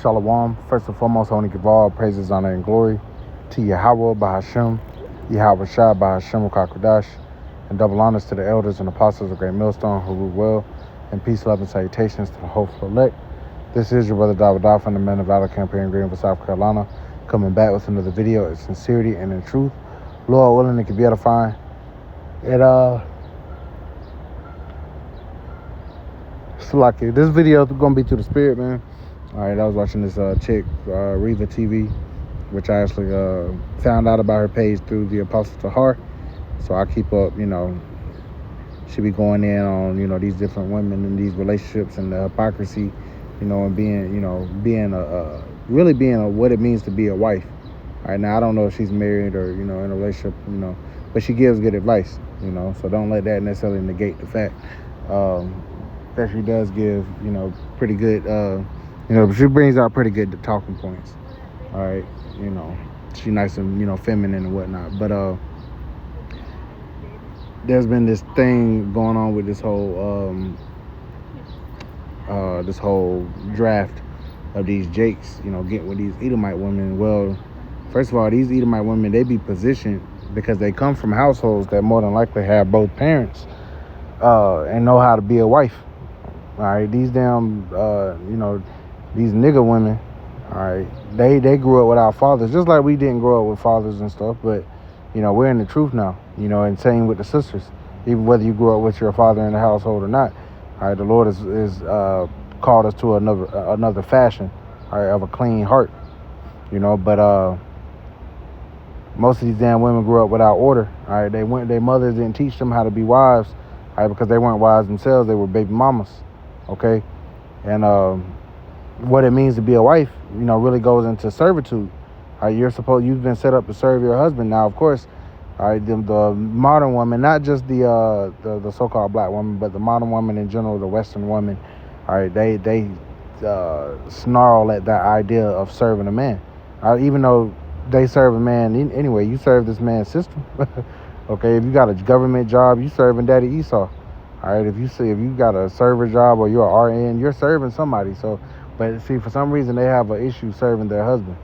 Shalom. First and foremost, I want to give all praises, honor, and glory to Yahweh Bahashem, Yahweh Shah Bahashem Kakodash, and double honors to the elders and apostles of Great Millstone who rule well, and peace, love, and salutations to the hopeful elect. This is your brother David from the Men of Valor campaign in Greenville, South Carolina, coming back with another video in sincerity and in truth. Lord willing, it can be edifying. So like this video is gonna be through the spirit, man. All right, I was watching this chick, Reva TV, which I actually found out about her page through the Apostle Tahar. So I keep up, she be going in on, these different women and these relationships and the hypocrisy, and being, really being what it means to be a wife. All right, now I don't know if she's married or, in a relationship, but she gives good advice, so don't let that necessarily negate the fact that she does give, pretty good, she brings out pretty good talking points. All right, she's nice and, feminine and whatnot. But there's been this thing going on with this whole draft of these Jakes, getting with these Edomite women. Well, first of all, these Edomite women, they be positioned because they come from households that more than likely have both parents and know how to be a wife. All right, these damn, these nigga women, all right, they grew up without fathers, just like we didn't grow up with fathers and stuff, but, we're in the truth now, and same with the sisters. Even whether you grew up with your father in the household or not, all right, the Lord is called us to another fashion, all right, of a clean heart, but most of these damn women grew up without order, all right. Their mothers didn't teach them how to be wives, all right, because they weren't wives themselves. They were baby mamas, okay? And what it means to be a wife, really goes into servitude. All right, you've been set up to serve your husband. Now, of course, all right, the modern woman, not just the so-called black woman, but the modern woman in general, the Western woman, all right, they snarl at that idea of serving a man. All right, even though they serve a man anyway, you serve this man's system. Okay, if you got a government job, you serving Daddy Esau. All right, if you got a server job or you're an RN, you're serving somebody. So, but see, for some reason they have an issue serving their husband.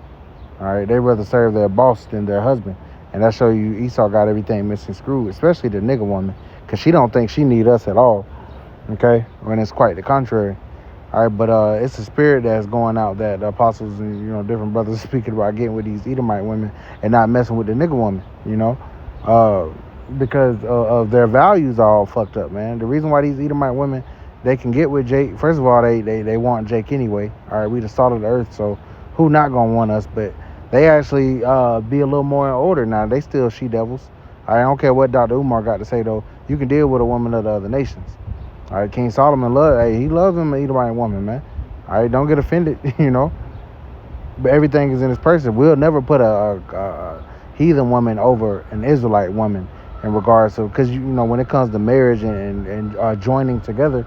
All right, they rather serve their boss than their husband, and that show you Esau got everything missing screwed, especially the nigga woman, cause she don't think she need us at all. Okay, when it's quite the contrary. All right, but it's a spirit that's going out that the apostles and different brothers are speaking about, getting with these Edomite women and not messing with the nigga woman. Because of their values are all fucked up, man. The reason why these Edomite women, they can get with Jake, first of all, they want Jake anyway. All right, we the salt of the earth, so who not gonna want us? But they actually be a little more in order now. They still she-devils. I don't care what Dr. Umar got to say, though. You can deal with a woman of the other nations. All right, King Solomon he loves him an Edomite woman, man. All right, don't get offended, But everything is in his person. We'll never put a heathen woman over an Israelite woman in regards to, because when it comes to marriage and joining together,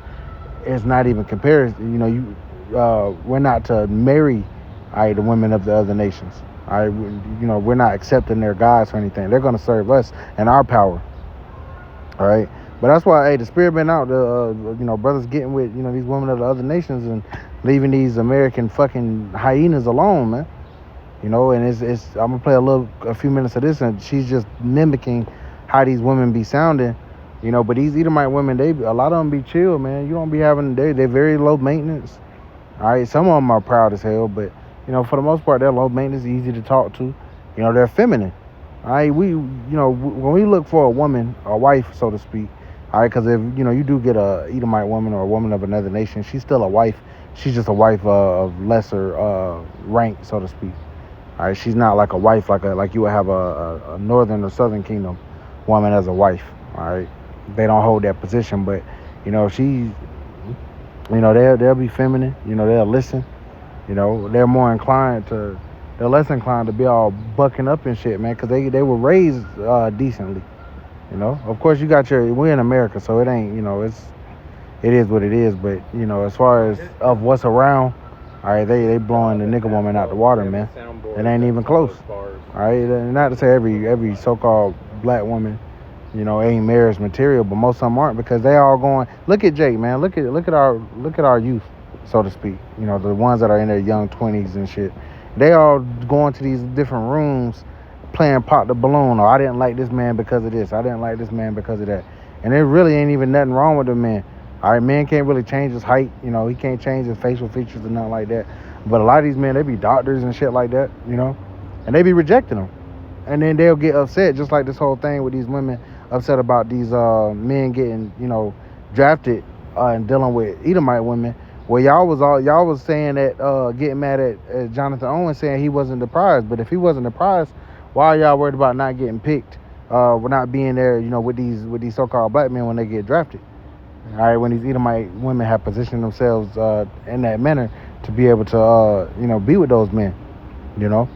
it's not even compared. We're not to marry, all right, the women of the other nations. All right, we're not accepting their gods or anything. They're gonna serve us and our power. All right, but that's why, the spirit been out. Brothers getting with these women of the other nations and leaving these American fucking hyenas alone, man. And it's I'm gonna play a few minutes of this, and she's just mimicking how these women be sounding, but these Edomite women, a lot of them be chill, man. You don't be having, they're very low maintenance. All right, some of them are proud as hell, but for the most part, they're low maintenance, easy to talk to. They're feminine. All right, when we look for a woman, a wife, so to speak, all right, because if you do get a Edomite woman or a woman of another nation, she's still a wife. She's just a wife of lesser rank, so to speak. All right, she's not like a wife like you would have a northern or southern kingdom woman as a wife. All right, they don't hold that position, but she's, they'll be feminine. They'll listen. They're less inclined to be all bucking up and shit, man, because they were raised decently. Of course, we're in America, so it ain't, it is what it is. But as far as of what's around, all right, they blowing the nigga woman out the water, man. It ain't even close. All right, not to say every so-called black woman, ain't marriage material, but most of them aren't, because they all going. Look at Jake, man. Look at our youth. so to speak. You know, the ones that are in their young 20s and shit. They all going to these different rooms playing pop the balloon. Or I didn't like this man because of this. I didn't like this man because of that. And there really ain't even nothing wrong with the man. All right, man can't really change his height. You know, he can't change his facial features or nothing like that. But a lot of these men, they be doctors and shit like that, you know, and they be rejecting them. And then they'll get upset, just like this whole thing with these women upset about these men getting, you know, drafted and dealing with Edomite women. Well, y'all was saying that getting mad at Jonathan Owens saying he wasn't the prize. But if he wasn't the prize, why are y'all worried about not getting picked? Not being there, you know, with these so-called black men when they get drafted. All right, when these Edomite women have positioned themselves in that manner to be able to, you know, be with those men, you know.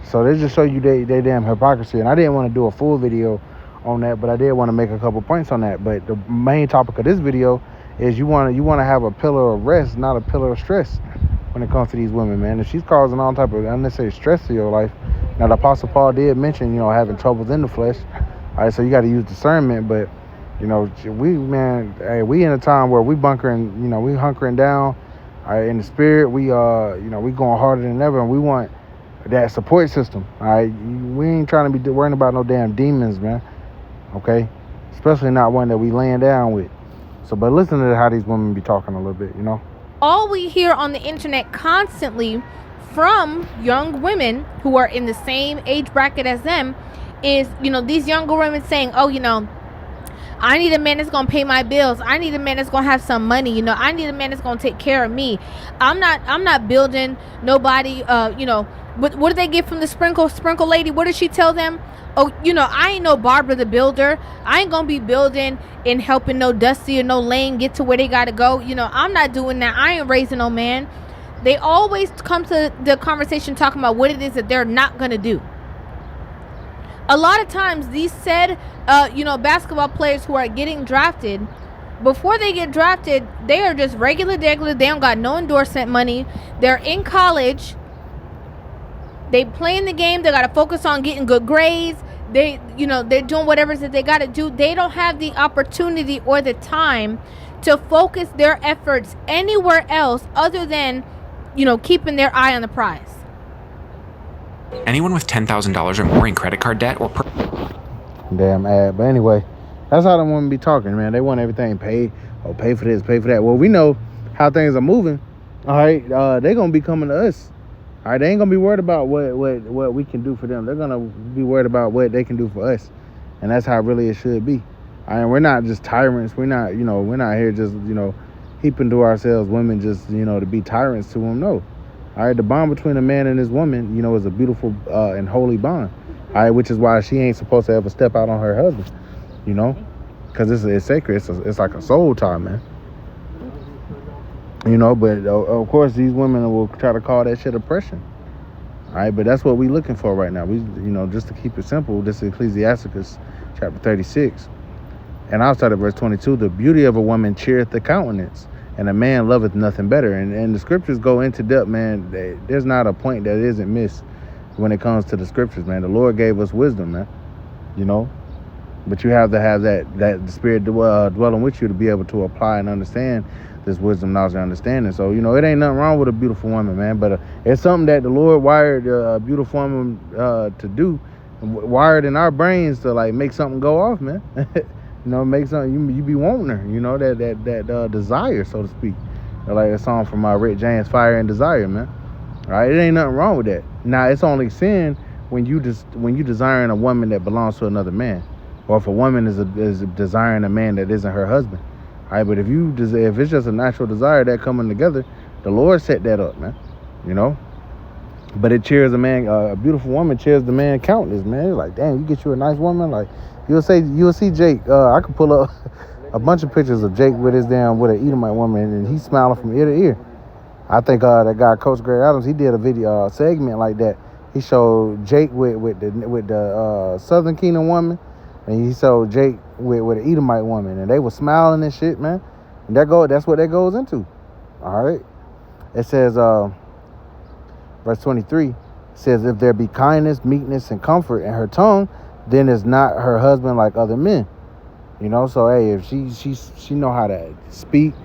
So they just show you they damn hypocrisy. And I didn't want to do a full video on that, but I did want to make a couple points on that. But the main topic of this video is you want to have a pillar of rest, not a pillar of stress when it comes to these women, man. If she's causing all type of unnecessary stress to your life, now the Apostle Paul did mention, you know, having troubles in the flesh. All right, so you got to use discernment, but you know, we in a time where we bunkering, you know, we hunkering down. All right, in the spirit, we you know, we going harder than ever, and we want that support system. All right, we ain't trying to be worrying about no damn demons, man. Okay, especially not one that we laying down with. So, but listen to how these women be talking a little bit, you know. All we hear on the internet constantly from young women who are in the same age bracket as them is, you know, these younger women saying, oh, you know, I need a man that's going to pay my bills. I need a man that's going to have some money. You know, I need a man that's going to take care of me. I'm not building nobody. You know, what do they get from the sprinkle lady? What does she tell them? Oh, you know, I ain't no Barbara the Builder. I ain't going to be building and helping no Dusty or no Lane get to where they got to go. You know, I'm not doing that. I ain't raising no man. They always come to the conversation talking about what it is that they're not going to do. A lot of times these said, you know, basketball players who are getting drafted, before they get drafted, they are just regular. They don't got no endorsement money. They're in college. They playing the game. They got to focus on getting good grades. You know, they're doing whatever that they got to do. They don't have the opportunity or the time to focus their efforts anywhere else other than, you know, keeping their eye on the prize. Anyone with $10,000 or more in credit card debt or damn ad. But anyway, that's how them women be talking, man. They want everything paid. Oh, pay for this, pay for that. Well, we know how things are moving. All right, they gonna be coming to us. All right, they ain't gonna be worried about what we can do for them. They're gonna be worried about what they can do for us, and that's how really it should be. I mean, we're not just tyrants. We're not, you know, we're not here just, you know, heaping to ourselves women just, you know, to be tyrants to them. No. All right, the bond between a man and his woman, you know, is a beautiful and holy bond. All right, which is why she ain't supposed to ever step out on her husband, you know, because it's sacred. It's like a soul tie, man. You know, but of course these women will try to call that shit oppression. All right, but that's what we looking for right now. We, you know, just to keep it simple, this is Ecclesiasticus chapter 36. And I'll start at verse 22. The beauty of a woman cheereth the countenance, and a man loveth nothing better. And the scriptures go into depth, man. There's not a point that isn't missed when it comes to the scriptures, man. The Lord gave us wisdom, man, you know. But you have to have that the spirit dwelling with you to be able to apply and understand this wisdom, knowledge, and understanding. So, you know, it ain't nothing wrong with a beautiful woman, man. But it's something that the Lord wired a beautiful woman to do, wired in our brains to, like, make something go off, man. You know, make something, you be wanting her, you know, that desire, so to speak. Like a song from Rick James, Fire and Desire, man. All right, it ain't nothing wrong with that. Now, it's only sin when you desiring a woman that belongs to another man, or if a woman is desiring a man that isn't her husband. All right, but if it's just a natural desire that coming together, the Lord set that up, man. You know, but it cheers a man, a beautiful woman cheers the man countless, man. It's like, damn, you get you a nice woman, like. You'll see Jake. I could pull up a bunch of pictures of Jake with an Edomite woman, and he's smiling from ear to ear. I think that guy, Coach Greg Adams, he did a video segment like that. He showed Jake with the Southern Kingdom woman, and he showed Jake with an Edomite woman, and they were smiling and shit, man. And that's what that goes into. All right. It says, verse 23 says, if there be kindness, meekness, and comfort in her tongue, then it's not her husband like other men. You know, so hey, if she know how to speak,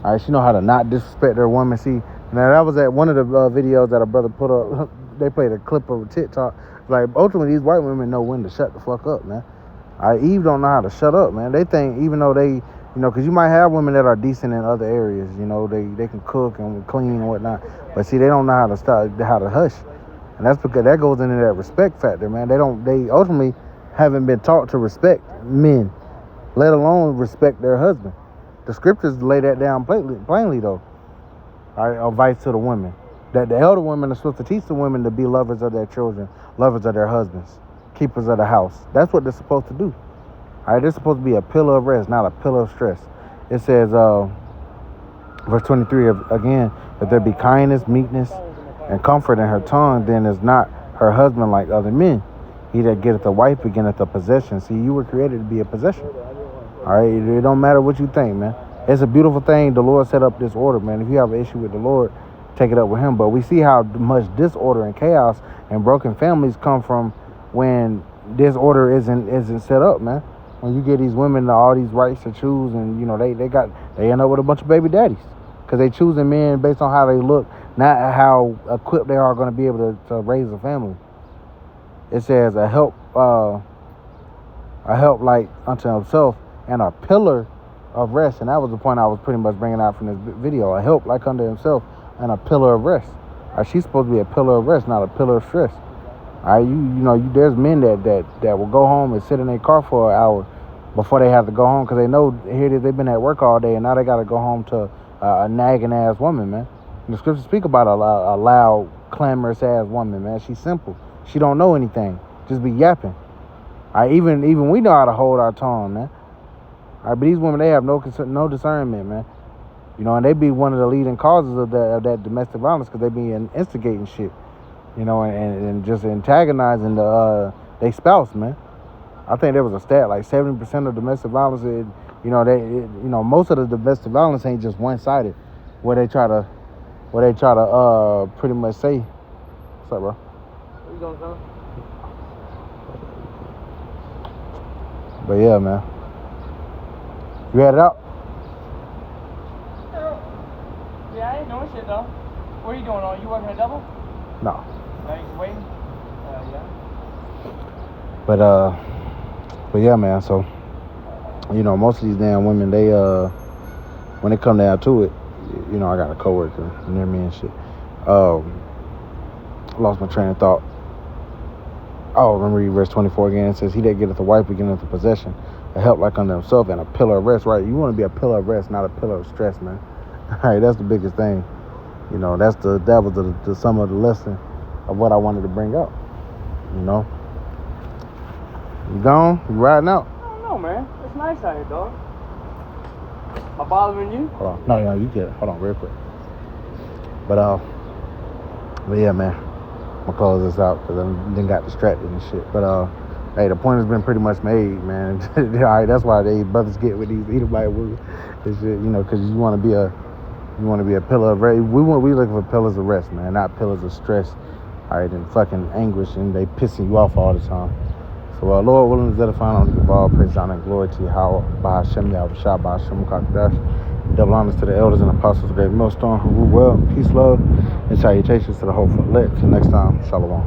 All right, she know how to not disrespect her woman. See, now that was at one of the videos that a brother put up. They played a clip of TikTok. Like, ultimately, these white women know when to shut the fuck up, man. All right, Eve don't know how to shut up, man. They think, even though they, because you might have women that are decent in other areas. They can cook and clean and whatnot. But see, they don't know how to hush. And that's because that goes into that respect factor, man. They ultimately haven't been taught to respect men, let alone respect their husband. The scriptures lay that down plainly though. All right, advice to the women. That the elder women are supposed to teach the women to be lovers of their children, lovers of their husbands, keepers of the house. That's what they're supposed to do. All right, they're supposed to be a pillar of rest, not a pillar of stress. It says, verse 23, again, if there be kindness, meekness, and comfort in her tongue, then is not her husband like other men. He that getteth a wife beginneth a possession. See, you were created to be a possession. All right, it don't matter what you think, man. It's a beautiful thing. The Lord set up this order, man. If you have an issue with the Lord, take it up with him. But we see how much disorder and chaos and broken families come from when this order isn't set up, man. When you give these women all these rights to choose, and they end up with a bunch of baby daddies because they choosing men based on how they look, not how equipped they are going to be able to raise a family. It says a help like unto himself and a pillar of rest. And that was the point I was pretty much bringing out from this video. A help like unto himself and a pillar of rest. She's supposed to be a pillar of rest, not a pillar of stress. There's men that will go home and sit in their car for an hour before they have to go home because they know here it is, they've been at work all day and now they got to go home to a nagging ass woman, man. And the scriptures speak about a loud, clamorous ass woman, man. She's simple. She don't know anything. Just be yapping. Even we know how to hold our tongue, man. But these women, they have no discernment, man. And they be one of the leading causes of that domestic violence because they be instigating shit, and just antagonizing their spouse, man. I think there was a stat like 70% of domestic violence. Most of the domestic violence ain't just one-sided, where they try to pretty much say, "What's up, bro?" Where you going, fella? But yeah, man. You had it out? Yeah, I ain't doing shit though. What are you doing? Are you working a double? No. No, you waiting? Yeah. But yeah, man. So, most of these damn women, they when it come down to it, I got a coworker near me and shit. Lost my train of thought. Oh, remember verse 24 again. It says, "He that getteth a wife beginneth a possession, a help like unto himself, and a pillar of rest." Right? You want to be a pillar of rest, not a pillar of stress, man. All right, that's the biggest thing. That was the sum of the lesson of what I wanted to bring up. You gone? You riding out? I don't know, man. It's nice out here, dog. Am I bothering you? Hold on. No, you get it. Hold on real quick. But yeah, man. I'm gonna close this out because I then got distracted and shit. But hey, the point has been pretty much made, man. All right, that's why they brothers get with these Edomite women. It's shit, because you want to be a pillar of rest. We looking for pillars of rest, man, not pillars of stress. All right, and fucking anguish, and they pissing you off all the time. So, Lord willing, is that find on the ball, praise, honor, and glory to Yahweh, by Hashem, Yahweh, Shah, by Hashem, Kakadash. Double honors to the elders and apostles of the great millstone who rule well, peace, love, and salutations to the whole elect. Till next time, Shalom.